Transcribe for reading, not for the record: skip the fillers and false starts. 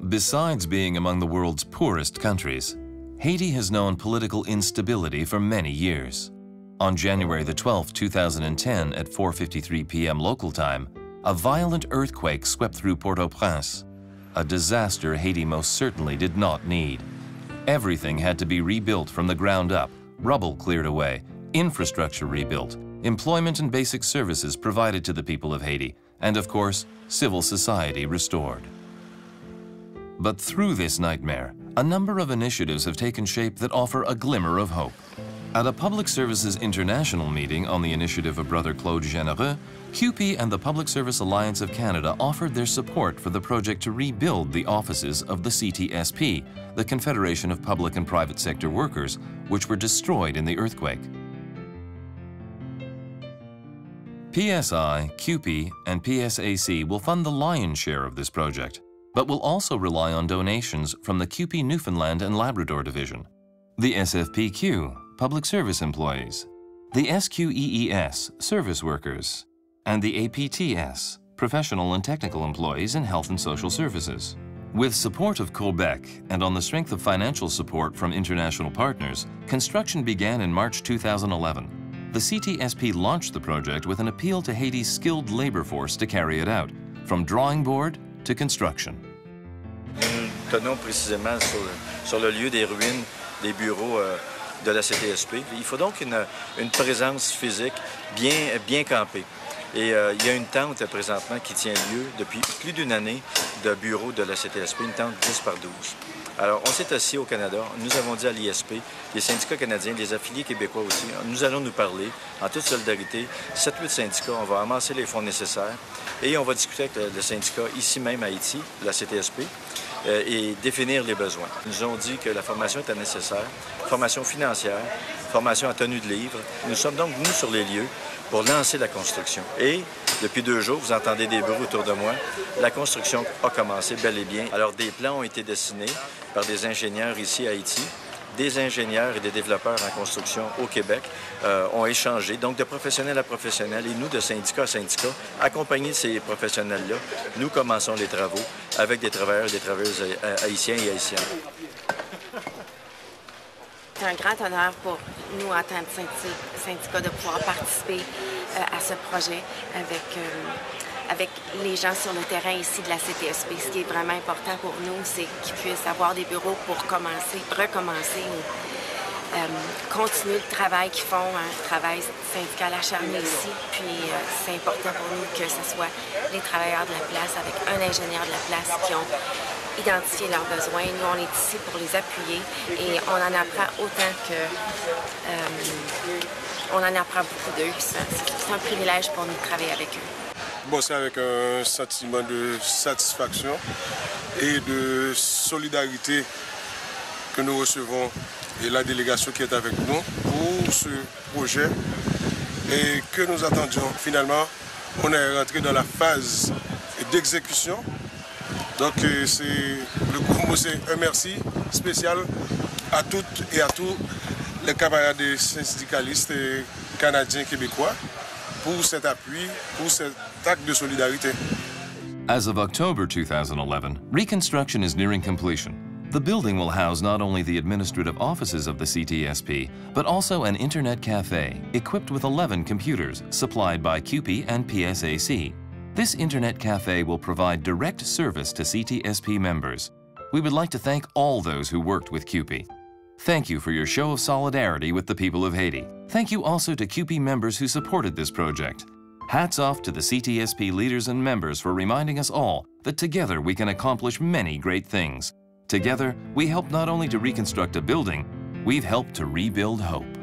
Besides being among the world's poorest countries, Haiti has known political instability for many years. On January the 12th, 2010 at 4:53 p.m. local time, a violent earthquake swept through Port-au-Prince, a disaster Haiti most certainly did not need. Everything had to be rebuilt from the ground up, rubble cleared away, infrastructure rebuilt, employment and basic services provided to the people of Haiti, and of course, civil society restored. But through this nightmare, a number of initiatives have taken shape that offer a glimmer of hope. At a Public Services International meeting on the initiative of Brother Claude Généreux, CUPE and the Public Service Alliance of Canada offered their support for the project to rebuild the offices of the CTSP, the Confederation of Public and Private Sector Workers, which were destroyed in the earthquake. PSI, CUPE, and PSAC will fund the lion's share of this project, but will also rely on donations from the CUPE Newfoundland and Labrador Division, the SFPQ, Public Service Employees, the SQEES, Service Workers, and the APTS, Professional and Technical Employees in Health and Social Services. With support of Quebec and on the strength of financial support from international partners, construction began in March 2011. The CTSP launched the project with an appeal to Haiti's skilled labor force to carry it out, from drawing board to construction. Nous tenons précisément sur le lieu des ruines des bureaux de la CTSP. Il faut donc une présence physique bien campée. Et il y a une tente présentement qui tient lieu depuis plus d'une année de bureau de la CTSP, une tente 10 par 12. Alors, on s'est assis au Canada, nous avons dit à l'ISP, les syndicats canadiens, les affiliés québécois aussi, nous allons nous parler en toute solidarité, 7-8 syndicats, on va amasser les fonds nécessaires et on va discuter avec le syndicat ici même à Haïti, la CTSP, et définir les besoins. Ils nous ont dit que la formation était nécessaire, formation financière, formation en tenue de livre. Nous sommes donc venus sur les lieux pour lancer la construction. Et depuis 2 jours, vous entendez des bruits autour de moi, la construction a commencé bel et bien. Alors des plans ont été dessinés par des ingénieurs ici à Haïti. Des ingénieurs et des développeurs en construction au Québec ont échangé, donc de professionnel à professionnel, et nous, de syndicat à syndicat, accompagnés de ces professionnels-là, nous commençons les travaux avec des travailleurs et des travailleuses haïtiens et haïtiennes. C'est un grand honneur pour nous, en tant que syndicat, de pouvoir participer à ce projet avec les gens sur le terrain ici de la CTSP. Ce qui est vraiment important pour nous, c'est qu'ils puissent avoir des bureaux pour recommencer ou continuer le travail qu'ils font, un travail syndical acharné ici. Puis c'est important pour nous que ce soit les travailleurs de la place avec un ingénieur de la place qui ont identifié leurs besoins. Nous, on est ici pour les appuyer et on en apprend autant que... on en apprend beaucoup d'eux. C'est un privilège pour nous de travailler avec eux. Bon, c'est avec un sentiment de satisfaction et de solidarité que nous recevons et la délégation qui est avec nous pour ce projet et que nous attendions. Finalement, on est rentré dans la phase d'exécution. Donc, c'est le gros mot, c'est un merci spécial à toutes et à tous les camarades syndicalistes canadiens québécois pour cet appui, pour cet acte de solidarité. As of October 2011, reconstruction is nearing completion. The building will house not only the administrative offices of the CTSP, but also an internet cafe equipped with 11 computers supplied by CUPE and PSAC. This internet cafe will provide direct service to CTSP members. We would like to thank all those who worked with CUPE. Thank you for your show of solidarity with the people of Haiti. Thank you also to CUPE members who supported this project. Hats off to the CTSP leaders and members for reminding us all that together we can accomplish many great things. Together, we help not only to reconstruct a building, we've helped to rebuild hope.